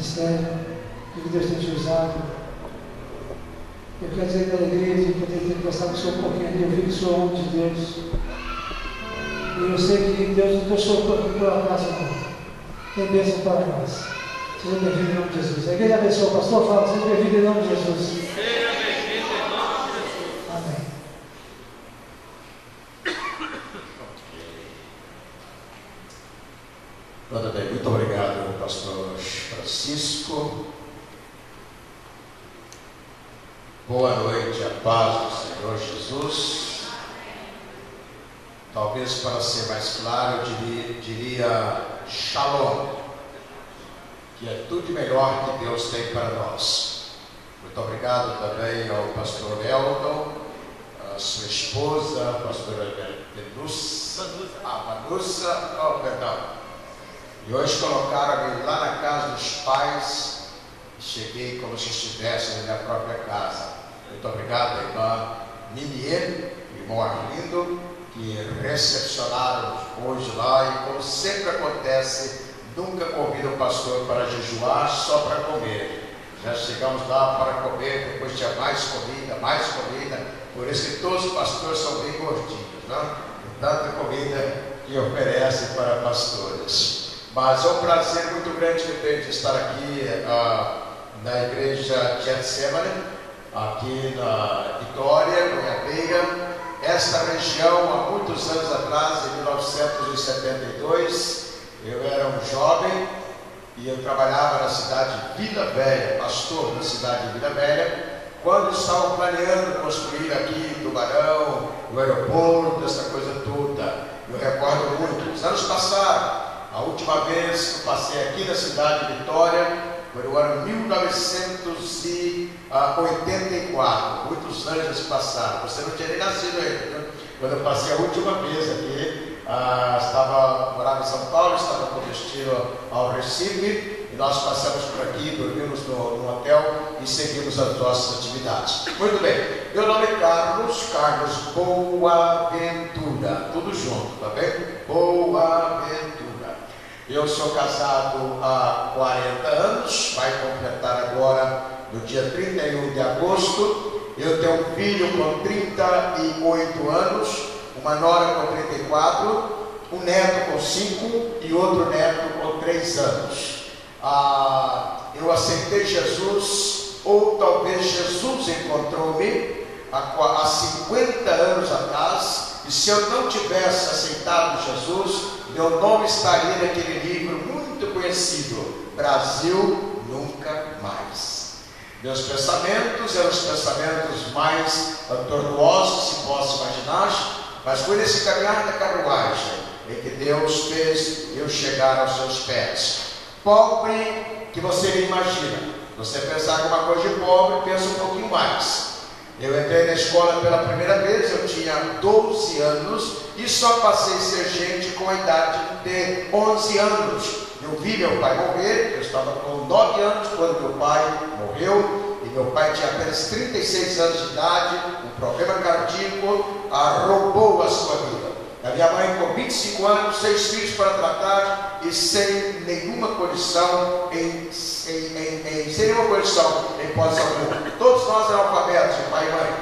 ministério, que Deus tem te usado. Eu quero dizer pela igreja, que eu tenho que prestar o seu pouquinho ali, eu vi que sou homem de Deus. E eu sei que Deus não deixou por acaso, não. Tem bênção para nós. Seja bem-vindo em nome de Jesus. A igreja abençoa, o pastor fala, seja bem-vindo em nome de Jesus. Seja bem-vindo em nome de Jesus. Amém. Tudo bem, muito obrigado, pastor Francisco. Boa noite, a paz do Senhor Jesus. Talvez, para ser mais claro, eu diria Shalom, que é tudo de melhor que Deus tem para nós. Muito obrigado também ao pastor Elton, a sua esposa, a pastora Vanussa, perdão. E hoje colocaram-me lá na casa dos pais e cheguei como se estivesse na minha própria casa. Muito obrigado, irmã Ninier, irmão Arlindo, que recepcionaram hoje lá e, como sempre acontece, nunca convidam o pastor para jejuar, só para comer. Já chegamos lá para comer, depois tinha mais comida, por isso que todos os pastores são bem gordinhos, não? Tanta comida que oferecem para pastores. Mas é um prazer muito grande que eu tenho de estar aqui na igreja Getsemane, aqui na Vitória, Goiabeira. Esta região, há muitos anos atrás, em 1972, eu era um jovem e eu trabalhava na cidade de Vila Velha, pastor na cidade de Vila Velha, quando estavam planeando construir aqui Tubarão, o aeroporto, essa coisa toda. Eu recordo muito. Os anos passaram. A última vez que eu passei aqui na cidade de Vitória foi no ano 1984. Muitos anos passaram. Você não tinha nem nascido ainda, né? Quando eu passei a última vez aqui, morava em São Paulo, estava com destino ao Recife, e nós passamos por aqui, dormimos no hotel e seguimos as nossas atividades. Muito bem, meu nome é Carlos Boaventura, tudo junto, tá bem? Boaventura. Eu sou casado há 40 anos, vai completar agora no dia 31 de agosto. Eu tenho um filho com 38 anos, uma nora com 34, um neto com 5 e outro neto com 3 anos. Eu aceitei Jesus, ou talvez Jesus encontrou-me há 50 anos atrás, e se eu não tivesse aceitado Jesus, meu nome estaria naquele livro muito conhecido, Brasil Nunca Mais. Meus pensamentos eram os pensamentos mais tortuosos que se possa imaginar, mas foi nesse caminhar da carruagem em que Deus fez eu chegar aos seus pés. Pobre que você me imagina. Você pensar que uma coisa de pobre, pensa um pouquinho mais. Eu entrei na escola pela primeira vez, eu tinha 12 anos e só passei a ser gente com a idade de 11 anos. Eu vi meu pai morrer, eu estava com 9 anos quando meu pai morreu, e meu pai tinha apenas 36 anos de idade, um problema cardíaco roubou a sua vida. A minha mãe com 25 anos, 6 filhos para tratar e sem nenhuma condição em posição alguma. Todos nós analfabetos, pai e mãe.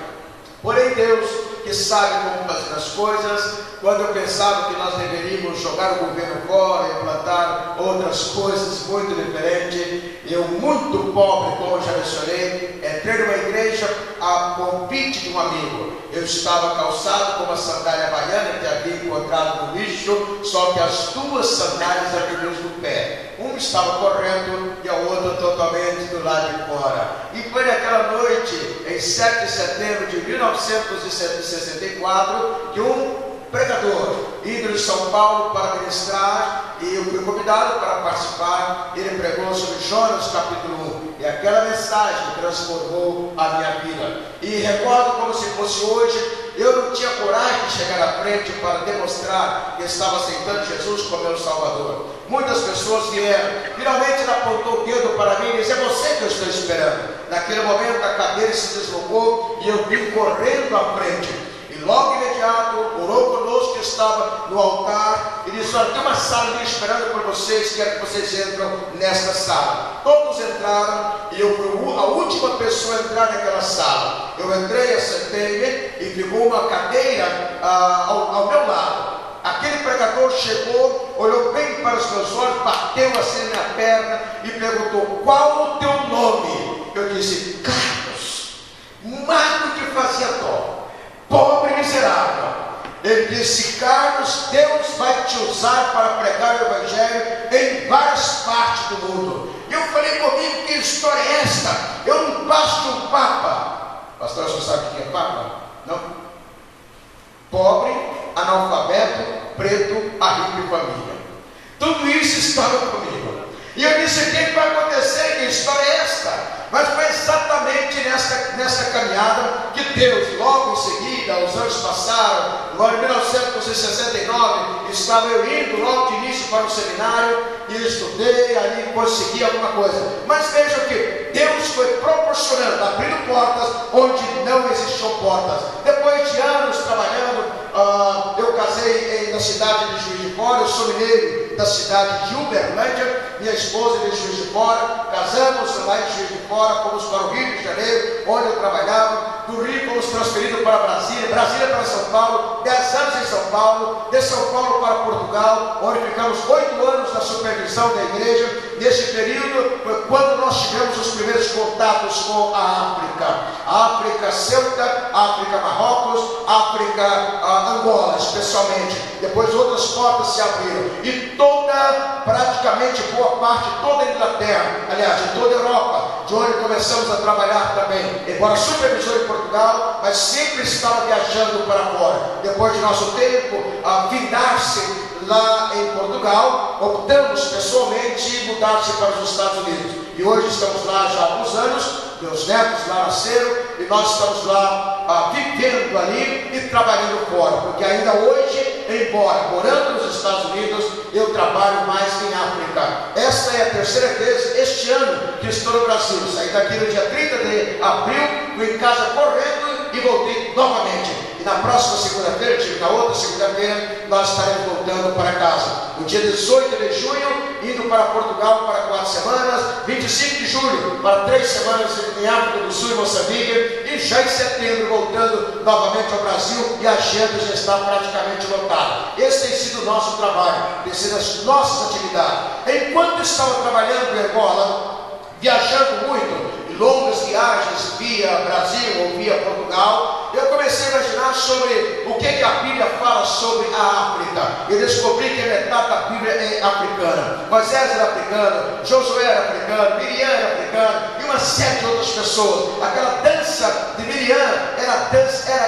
Porém Deus, que sabe como fazer as coisas, quando eu pensava que nós deveríamos jogar o governo fora e implantar outras coisas muito diferentes, eu muito pobre, como já mencionei, entrei numa igreja a convite de um amigo. Eu estava calçado com uma sandália baiana que havia encontrado no lixo, só que as duas sandálias eram do mesmo pé. Uma estava correndo e a outra totalmente do lado de fora. E foi naquela noite, em 7 de setembro de 1964, que um pregador indo de São Paulo para ministrar, e eu fui convidado para participar. Ele pregou sobre Jonas capítulo 1, e aquela mensagem transformou a minha vida. E recordo como se fosse hoje. Eu não tinha coragem de chegar à frente para demonstrar que estava aceitando Jesus como meu Salvador. Muitas pessoas vieram, finalmente ele apontou o dedo para mim e disse: é você que eu estou esperando. Naquele momento a cadeira se deslocou e eu vim correndo à frente. E logo imediato orou conosco, que estava no altar e disse: olha, tem uma sala ali esperando por vocês, quero que vocês entram nesta sala. Todos entraram e eu fui a última pessoa a entrar naquela sala. Eu entrei, assentei-me e ficou uma cadeira ao meu lado. Aquele pregador chegou, olhou bem para os meus olhos, bateu assim na minha perna e perguntou: qual o teu nome? Eu disse: Carlos, mago que fazia dó, pobre miserável. Ele disse: Carlos, Deus vai te usar para pregar o evangelho em várias partes do mundo. E eu falei comigo: que história é esta? Eu não passo de um papa. Pastor, você sabe o que é papa? Não? Pobre, analfabeto, preto, rico de família. Tudo isso estava comigo. E eu disse: o que vai acontecer? Que história é esta? Mas foi exatamente nessa caminhada que Deus, logo em seguida, os anos passaram. Logo em 1969, estava eu indo logo de início para o seminário e estudei, ali consegui alguma coisa. Mas veja que Deus foi proporcionando, abrindo portas onde não existiam portas. Depois de anos trabalhando, eu casei na cidade de Juiz de Fora. Eu sou mineiro da cidade de Uberlândia, minha esposa é de Juiz de Fora. Casamos lá em Juiz de Fora, fomos para o Rio de Janeiro, onde eu trabalhava. Do Rio fomos transferidos para Brasília, Brasília para São Paulo, 10 anos em São Paulo, de São Paulo para Portugal, onde ficamos 8 anos na supervisão da igreja. Nesse período foi quando nós tivemos os primeiros contatos com a África Ceuta, África Marrocos, África Angola, especialmente. Depois outras portas se abriram e praticamente boa parte, toda a Inglaterra, aliás, de toda a Europa, de onde começamos a trabalhar também, embora supervisor em Portugal, mas sempre estava viajando para fora. Depois de nosso tempo findar-se lá em Portugal, optamos pessoalmente mudar-se para os Estados Unidos. E hoje estamos lá já há alguns anos, meus netos lá nasceram e nós estamos lá vivendo ali e trabalhando fora, porque ainda hoje, embora morando nos Estados Unidos, eu trabalho mais em África. Esta é a terceira vez este ano que estou no Brasil. Saí daqui no dia 30 de abril, fui em casa correndo e voltei novamente. E na próxima segunda-feira, na outra segunda-feira, nós estaremos voltando para casa. No dia 18 de junho, indo para Portugal para 4 semanas, 25 de julho para 3 semanas em África do Sul e Moçambique, e já em setembro voltando novamente ao Brasil, e a agenda já está praticamente lotada. Esse tem sido o nosso trabalho, tem sido as nossas atividades. Enquanto estava trabalhando em Angola, viajando muito, longas viagens via Brasil ou via Portugal, eu comecei a imaginar sobre o que a Bíblia fala sobre a África. Eu descobri que a metade da Bíblia é africana. Moisés era africano, Josué era africano, Miriam era africana e uma série de outras pessoas. Aquela dança de Miriam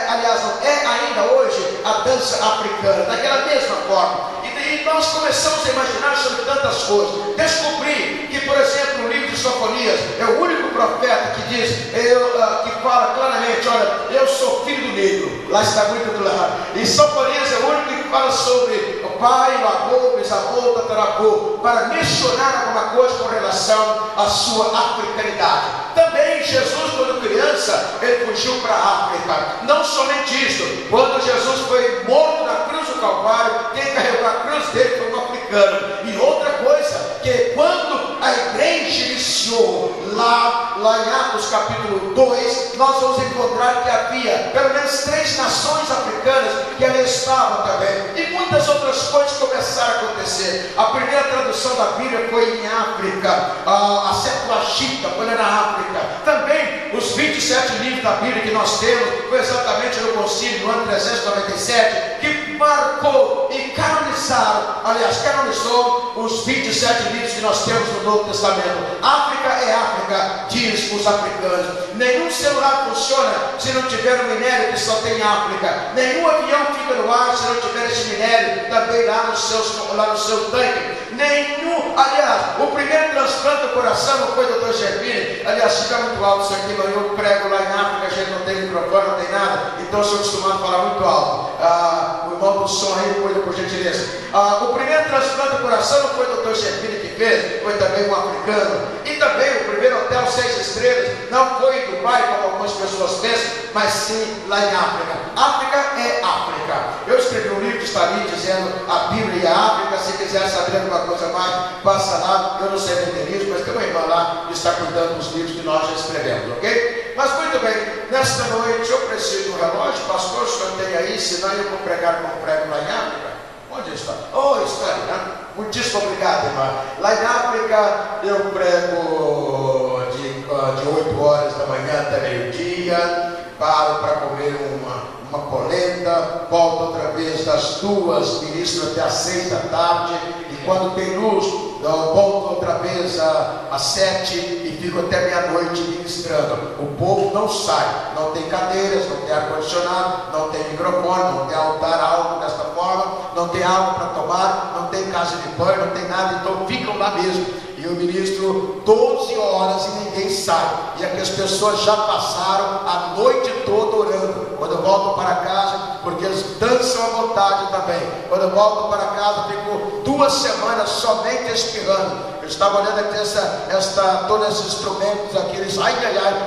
aliás, é ainda hoje a dança africana, daquela mesma forma. E nós começamos a imaginar sobre tantas coisas. Descobri que, por exemplo, o livro de Sofonias é o único profeta que diz, que fala claramente: olha, eu sou filho do negro. Lá está muito claro. E Sofonias é o único que fala sobre o pai, o avô, o bisavô, o tataravô, para mencionar alguma coisa com relação à sua africanidade. Também Jesus, quando criança, ele fugiu para a África. Não somente isso, quando Jesus foi morto na cruz do Calvário, quem carregou a cruz dele foi um africano. E outra coisa, que quando a igreja iniciou lá em Atos capítulo 2, nós vamos encontrar que havia pelo menos 3 nações africanas que ali estavam também. E muitas outras coisas começaram a acontecer. A primeira tradução da Bíblia foi em África, a Septuaginta foi na África. Também os 27 livros da Bíblia que nós temos, foi exatamente no concílio no ano 397, que marcou e canonizou os 27 livros que nós temos no Novo Testamento. África é África, diz os africanos. Nenhum celular funciona se não tiver um minério que só tem África. Nenhum avião fica no ar se não tiver esse minério também lá no seu tanque. Aliás, o primeiro transplante do coração não foi do Dr. Gervini. Aliás, fica muito alto isso aqui, mas eu prego lá em África, a gente não tem microfone, não tem nada, então eu sou acostumado a falar muito alto. O irmão do som aí, cuida por gentileza. O primeiro transplante do coração não foi o Dr. Gervini que fez, foi também um africano. E também o primeiro hotel 6 estrelas não foi em Dubai, como algumas pessoas pensam, mas sim lá em África. África é África. Eu escrevi um livro que está ali dizendo a Bíblia e a África. Se quiser saber alguma coisa mais, passa lá. Eu não sei vender isso, mas tem uma irmã lá que está cuidando dos livros que nós já escrevemos, ok? Mas muito bem, nesta noite eu preciso de um relógio. Pastor, o senhor tem aí, senão eu vou pregar como prego lá em África. Onde está? Oh, está aí, né? Muitíssimo obrigado, irmã. Lá em África eu prego de 8 horas da manhã até meio-dia, paro para comer uma polenta, volto outra vez das 2, ministro até às 6 da tarde, e quando tem luz, eu volto outra vez às 7 e fico até meia-noite ministrando. O povo não sai, não tem cadeiras, não tem ar-condicionado, não tem microfone, não tem altar alto desta forma, não tem água para tomar, não tem casa de banho, não tem nada, então ficam lá mesmo. E eu ministro 12 horas e ninguém sai. E aqui as pessoas já passaram a noite toda orando. Quando eu volto para casa, porque eles dançam à vontade também. Quando eu volto para casa, fico 2 semanas somente espirrando. Eu estava olhando aqui todos esses instrumentos aqui, eles, ai,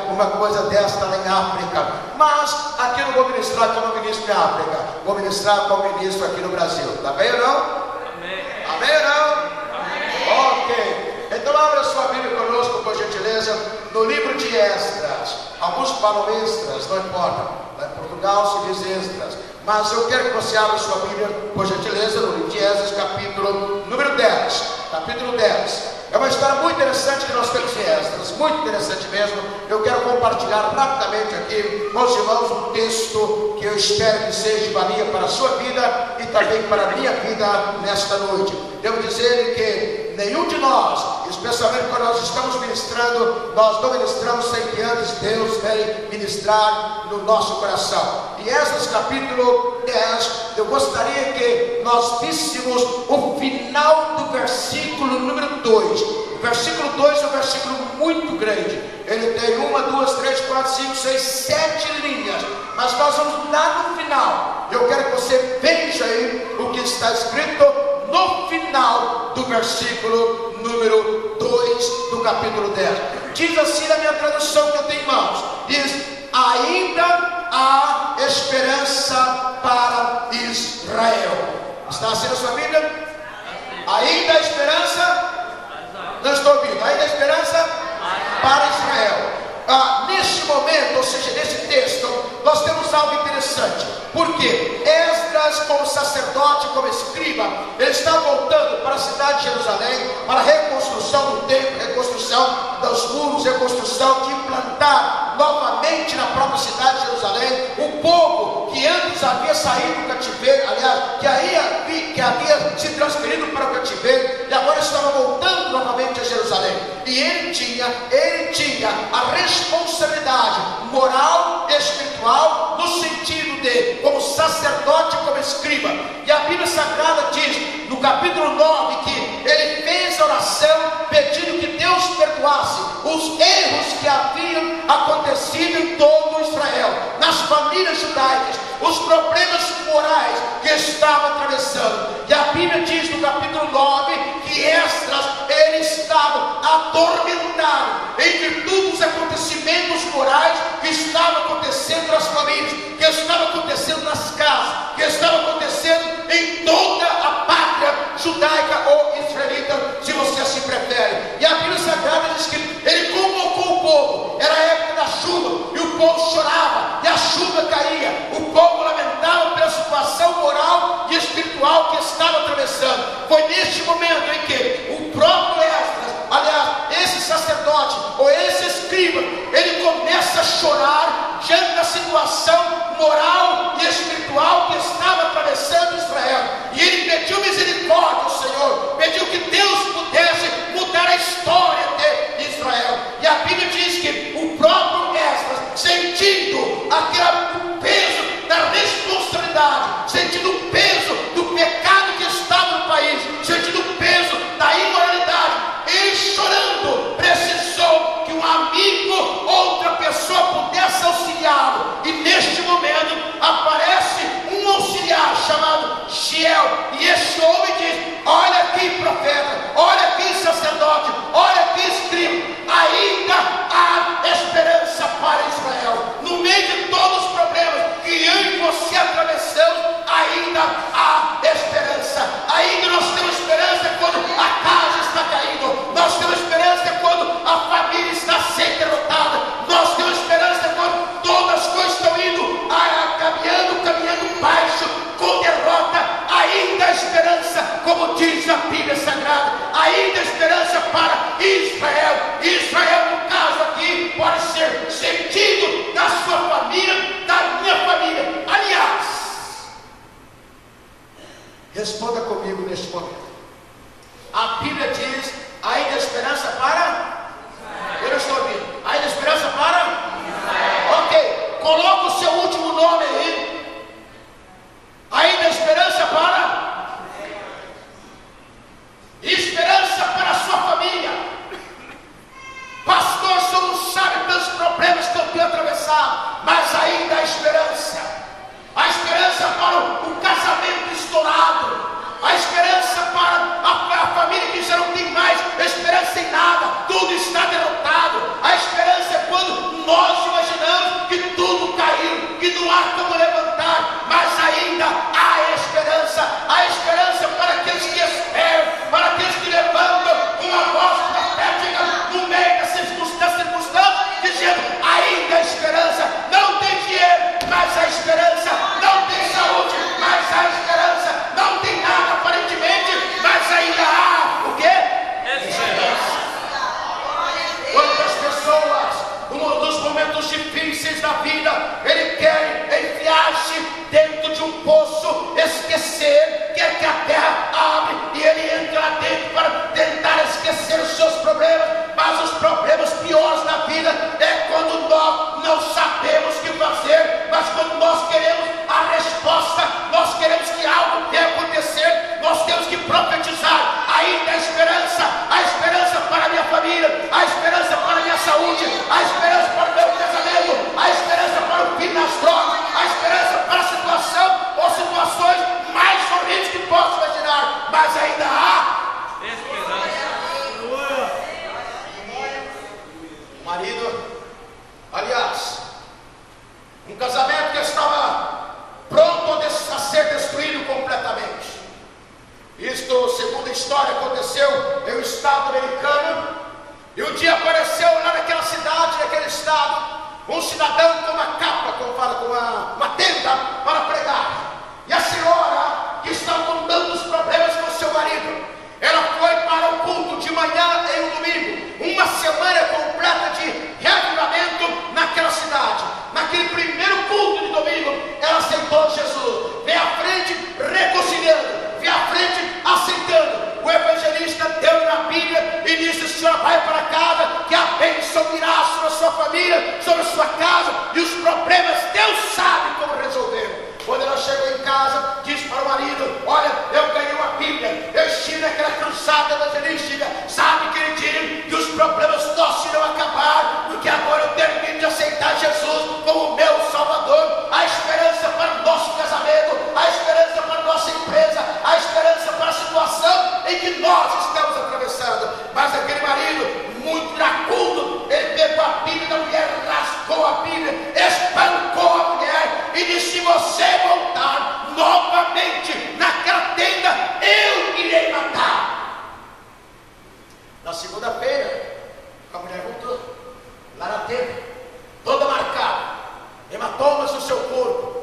uma coisa desta lá em África. Mas aqui eu não vou ministrar, que eu não ministro em África. Vou ministrar como ministro aqui no Brasil. Está bem ou não? Amém. Amém ou não? Amém. Ok. Então abra sua Bíblia conosco, por gentileza, no livro de Esdras. Alguns falam Esdras, não importa. Lá em Portugal se diz Esdras. Mas eu quero que você abra sua Bíblia, por gentileza, no livro de Esdras, capítulo número 10. Capítulo 10. É uma história muito interessante que nós temos em Esdras, muito interessante mesmo. Eu quero compartilhar rapidamente aqui com os irmãos um texto que eu espero que seja de valia para a sua vida e também para a minha vida nesta noite. Devo dizer que nenhum de nós, especialmente quando nós estamos ministrando, nós não ministramos sem que antes Deus venha ministrar no nosso coração. Em Esdras capítulo 10, eu gostaria que nós víssemos o final do versículo número 2. O versículo 2 é um versículo muito grande. Ele tem 1, 2, 3, 4, 5, 6, 7 linhas. Mas nós vamos lá no final. Eu quero que você veja aí o que está escrito no final do versículo número 2 do capítulo 10. Diz assim na minha tradução que eu tenho em mãos. Diz: ainda há esperança para Israel. Está assim na sua Bíblia? Ainda há esperança? Não estou ouvindo. Ainda há esperança para Israel. Neste momento, ou seja, nesse texto, nós temos algo interessante. Porque Esdras, como sacerdote, como escriba, ele está voltando para a cidade de Jerusalém, para a reconstrução do templo, reconstrução dos muros, reconstrução de implantar novamente na própria cidade de Jerusalém o povo que antes havia saído do cativeiro, aliás, que havia se transferido para o cativeiro e agora estava voltando novamente a Jerusalém. E ele tinha a responsabilidade moral e espiritual, no sentido de, como sacerdote, como escriba. E a Bíblia Sagrada diz, no capítulo 9, que ele fez a oração pedindo que Deus perdoasse os erros que haviam acontecido em todo Israel, nas famílias judaicas, os problemas morais que estavam atravessando. E a Bíblia diz no capítulo 9 que Esdras, ele estava atormentado em virtude dos acontecimentos morais que estavam acontecendo nas famílias, que estavam acontecendo nas casas, que estavam acontecendo em toda a pátria judaica ou israelita, se você assim prefere. E a Bíblia Sagrada diz que ele convocou o povo. Era a época da chuva e o povo chorava e a chuva caía. O povo lamentava pela situação moral e espiritual que estava atravessando. Foi neste momento em que o próprio Esdras, aliás, esse sacerdote ou esse escriba, ele começa a chorar diante da situação moral e espiritual que estava atravessando Israel. E ele pediu misericórdia ao Senhor, pediu cidade, naquele estado, um cidadão com uma capa, como fala, com uma tenda para pregar. E a senhora, que estava contando os problemas com seu marido, ela foi para o culto de manhã em um domingo, uma semana completa de reavivamento naquela cidade. Naquele primeiro culto de domingo, ela aceitou Jesus, veio à frente reconciliando, veio à frente aceitando. O evangelista deu na Bíblia e disse: a senhora vai para casa, que a bênção virá sobre a sua família, sobre a sua casa, e os problemas Deus sabe como resolver. Quando ela chegou em casa, disse para o marido: olha, eu ganhei uma Bíblia, eu estive naquela cruzada evangelística, sabe, queridinho, que os problemas nossos irão acabar, porque agora eu termino de aceitar Jesus como meu Salvador. A esperança para o nosso casamento, a esperança para a nossa empresa, a esperança para a situação em que nós estamos atravessando. Mas aquele marido, muito iracundo, ele pegou a Bíblia da mulher, rasgou a Bíblia, espancou a mulher e disse: se você voltar novamente naquela tenda, eu irei matar. Na segunda-feira, a mulher voltou lá na tenda, toda marcada, hematomas no seu corpo.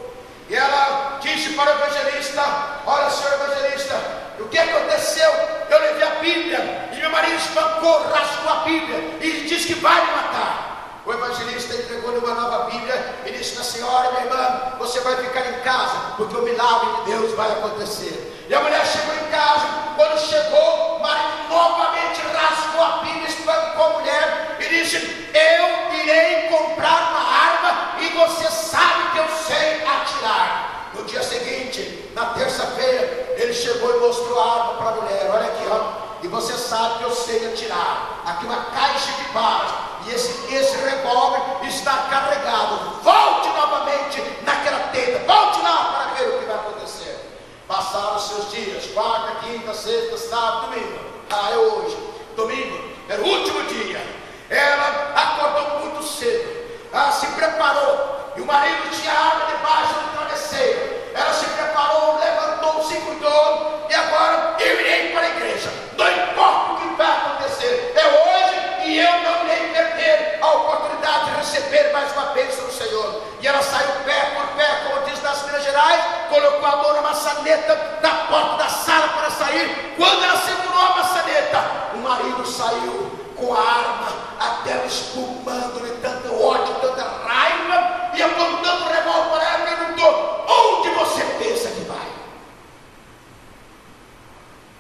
E ela disse para o evangelista: olha, senhor evangelista, o que aconteceu? Eu levei a Bíblia e meu marido espancou, rasgou a Bíblia e disse que vai me matar. O evangelista entregou-lhe uma nova Bíblia e disse: minha senhora, minha irmã, você vai ficar em casa, porque o milagre de Deus vai acontecer. E a mulher chegou em casa. Quando chegou, o marido novamente rasgou a Bíblia, espancou a mulher e disse: eu irei comprar uma arma e você sabe que eu sei atirar. No dia seguinte, na terça-feira, ele chegou e mostrou a arma para a mulher: olha aqui, ó, e você sabe que eu sei atirar. Aqui uma caixa de balas, e esse revólver está carregado. Volte novamente naquela tenda, volte lá para ver o que vai acontecer. Passaram os seus dias, quarta, quinta, sexta, sábado, domingo. É hoje, domingo, era o último dia. Ela acordou muito cedo, ela se preparou, e o marido tinha arma debaixo do travesseiro. Ela se preparou, levantou, se cuidou, e agora eu irei para a igreja. Não importa o que vai acontecer, é hoje, e eu não irei perder a oportunidade de receber mais uma bênção do Senhor. E ela saiu pé por pé, como diz nas Minas Gerais, colocou a mão na maçaneta da porta da sala para sair. Quando ela segurou a maçaneta, o marido saiu com a arma, até ela espumando de tanto ódio, tanta raiva, e apontando o revólver para ela, perguntou: onde você pensa que vai?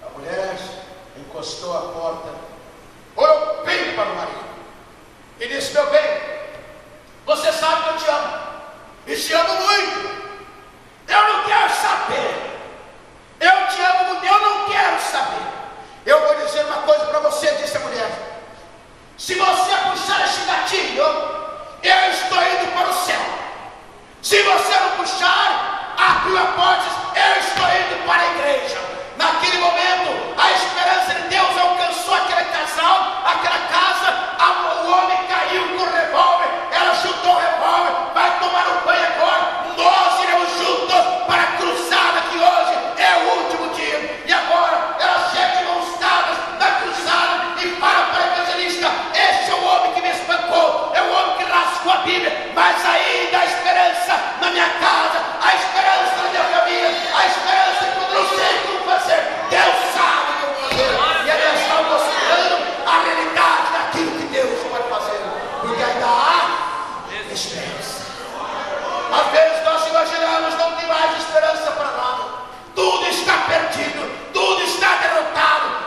A mulher encostou a porta, olhou bem para o marido e disse: meu bem, você sabe que eu te amo, e te amo muito. Eu não quero saber, eu te amo muito, eu não quero saber. Eu vou dizer uma coisa para você, disse a mulher: se você puxar esse gatilho, eu estou indo para o céu. Se você não puxar, abriu a porta, eu estou indo para a igreja. Naquele momento, a esperança de Deus alcançou aquele casal, aquela casa. O homem caiu com o revólver, ela chutou o revólver, vai tomar um banho agora. Nós iremos juntos para a cruzada, que hoje é o último dia. E agora, ela chega de mãos dadas na cruzada e fala para o evangelista: este é o homem que me espancou, é o homem que rasgou a Bíblia, mas ainda há esperança na minha casa, há esperança na minha família, há esperança quando eu não sei como fazer. Deus sabe como fazer, e ela está mostrando a realidade daquilo que Deus pode fazer, porque ainda há esperança. Às vezes nós imaginamos, não tem mais esperança para nada, tudo está perdido, tudo está derrotado.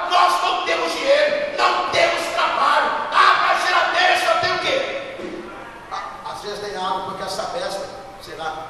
Nós não temos dinheiro, não temos trabalho. Mas geladeira só tem o quê? Às vezes tem água, porque a Sabesp, sei lá,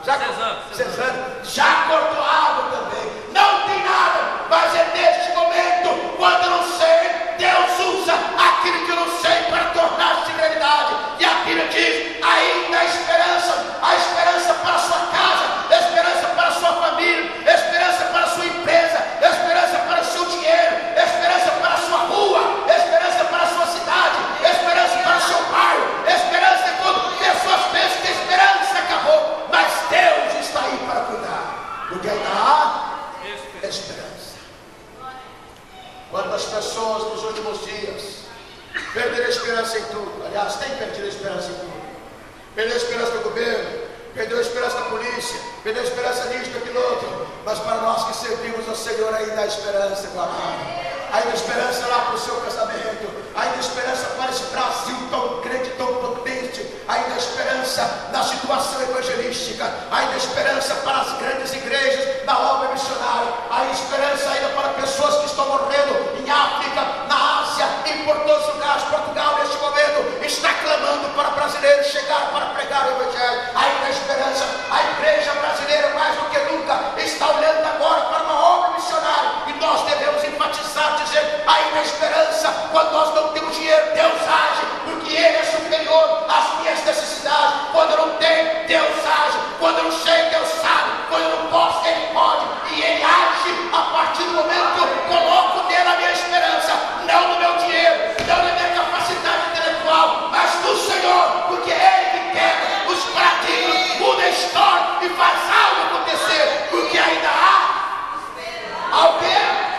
já cortou água também. Não tem nada, mas é neste momento, quando eu não sei, Deus usa aquilo que eu não sei para tornar-se realidade. E a Bíblia diz: ainda há esperança para a sua casa, esperança para a sua família, esperança para a sua empresa, esperança para o seu dinheiro, esperança para a sua rua, esperança para a sua cidade, esperança para o seu bairro, esperança quando pessoas pensam que a esperança acabou, mas Deus está aí para cuidar, porque ainda há esperança. Quantas pessoas nos últimos dias Perder a esperança em tudo. Aliás, tem perdido a esperança em tudo. Perdeu a esperança do governo, perdeu a esperança da polícia, perdeu a esperança nisso, daquilo outro. Mas para nós que servimos ao Senhor, ainda há esperança, meu amado. Ainda há esperança lá para o seu casamento. Ainda há esperança para esse Brasil tão grande, tão potente. Ainda há esperança na situação evangelística. Ainda há esperança para as grandes igrejas da obra missionária. Há esperança ainda para pessoas que estão morrendo em África, na Ásia, em todos os lugares. Portugal, neste momento, está clamando para brasileiros chegar para pregar o Evangelho. Ainda há esperança. A igreja brasileira, mais do que nunca, está olhando agora para uma obra missionária. E nós devemos enfatizar, dizer, ainda há esperança. Quando nós não temos dinheiro, Deus age, porque Ele é superior às minhas necessidades. Quando eu não tenho, Deus age. Quando eu não sei, Deus sabe. Quando eu não posso, Ele pode. E Ele age a partir do momento que eu coloco nele a minha esperança. Não no meu dinheiro, não na minha capacidade intelectual, mas no Senhor, porque é Ele que quebra os paradigmas, muda a história e faz algo acontecer, porque ainda há alguém.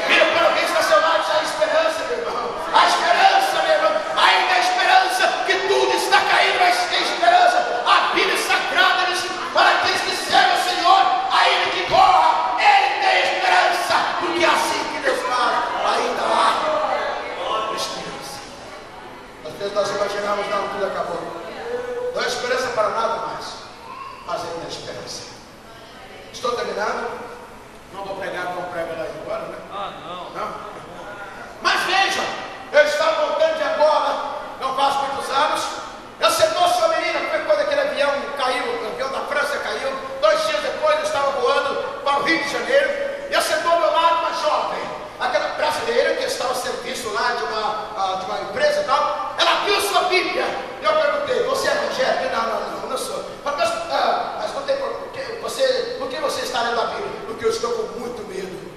Vira para alguém que está ao seu lado, já há esperança, meu irmão. Há esperança, meu irmão. Ainda há esperança, que tudo está caindo, mas tem esperança. A Bíblia Sagrada diz para aqueles que servem ao Senhor, ainda que corra, Ele tem esperança, porque é assim que Deus faz. Ainda há esperança. Às vezes nós imaginamos, não, tudo acabou. Não há esperança para nada mais, mas ainda há esperança. Estou terminando. Não vou pregar como prega lá agora, né? Não. Mas veja, eu estava voltando de Angola, não faz muitos anos. Eu sentou-se uma menina, foi quando aquele avião caiu, o avião da França caiu. 2 dias depois eu estava voando para o Rio de Janeiro. E eu sentou ao meu lado uma jovem, aquela brasileira que estava a serviço lá de uma empresa e tal. Ela viu sua Bíblia. E eu perguntei, você é evangélico? Não sou. Mas não tem por que você está lendo a Bíblia? Porque eu estou com muito medo.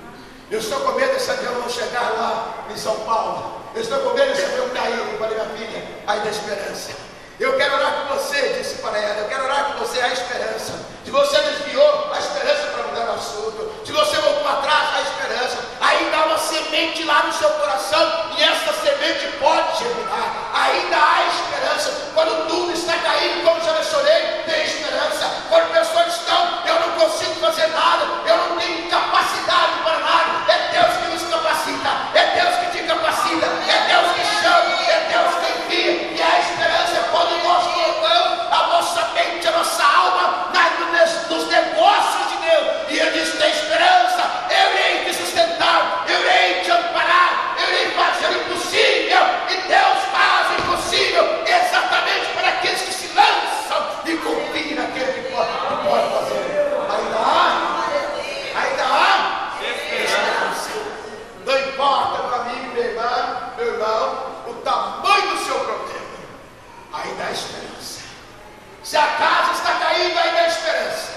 Eu estou com medo desse avião não chegar lá em São Paulo. Eu estou com medo desse avião cair. Eu falei, minha filha, ainda há esperança. Eu quero orar com você, disse para ela. Eu quero orar com você, há esperança. Se você desviou, há esperança para mudar o assunto. Se você voltou atrás, há esperança. Ainda há uma semente lá no seu coração e essa semente pode germinar. Ainda há esperança. Quando tudo está caindo, como já mencionei, tem esperança. Quando pessoas estão, eu não consigo fazer nada, eu não tenho capacidade para nada. É Deus que nos capacita, é Deus que te capacita, é Deus que chama, é Deus que envia. E a esperança é quando nós colocamos a nossa mente, a nossa alma nos negócios de Deus. E Ele diz, tem esperança, eu irei te sustentar, eu irei te amparar, eu irei fazer o impossível. E Deus faz o impossível exatamente para aqueles que se lançam e confiam naquele que pode fazer. Ainda há esperança. Não importa, meu amigo, meu irmão, o tamanho do seu problema, ainda há esperança. Se a casa está caindo, ainda há esperança.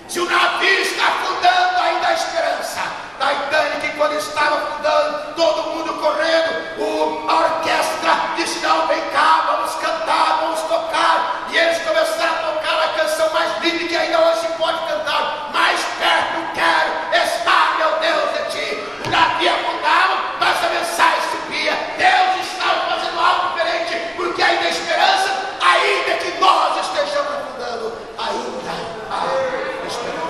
Se o navio está afundando, ainda há esperança. Titanic, quando estava afundando, todo mundo correndo, a orquestra disse, não, vem cá, vamos cantar, vamos tocar. E eles começaram a tocar a canção mais linda que ainda hoje se pode cantar. Mais perto quero estar, meu Deus, de ti. O navio afundava, mas a mensagem subia. Deus estava fazendo algo diferente, porque ainda há esperança, ainda que nós estejamos afundando, ainda há esperança.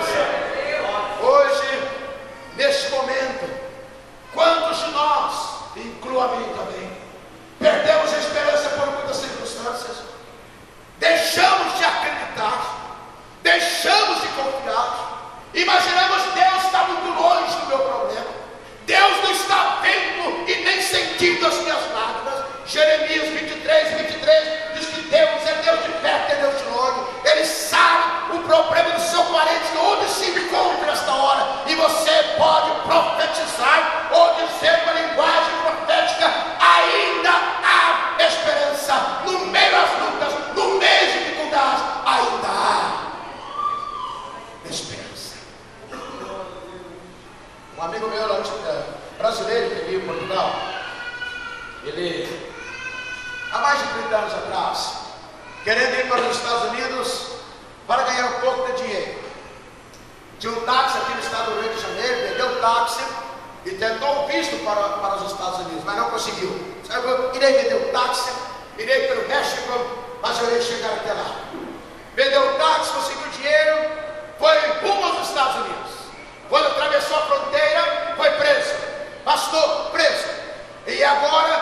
Hoje, neste momento, quantos de nós, incluo a mim também, perdemos a esperança por muitas circunstâncias, deixamos de acreditar, deixamos de confiar, imaginamos Deus está muito longe do meu problema, Deus não está vendo e nem sentindo as minhas lágrimas. Jeremias 23 diz que Deus é Deus de perto, é Deus de longe. Ele sabe o problema do seu parente, onde se encontra nesta hora, e você pode profetizar ou dizer uma linguagem profética, ainda há esperança. No meio das lutas, no meio das dificuldades, ainda há esperança. Um amigo meu brasileiro que veio em Portugal, ele, há mais de 30 anos atrás, querendo ir para os Estados Unidos para ganhar um pouco de dinheiro, tinha um táxi aqui no estado do Rio de Janeiro, perdeu o táxi e tentou um visto para os Estados Unidos, mas não conseguiu. Eu irei vender o táxi, irei para o México, mas eu irei chegar até lá. Vendeu o táxi, conseguiu dinheiro, foi rumo aos Estados Unidos. Quando atravessou a fronteira, foi preso. Pastor, preso. E agora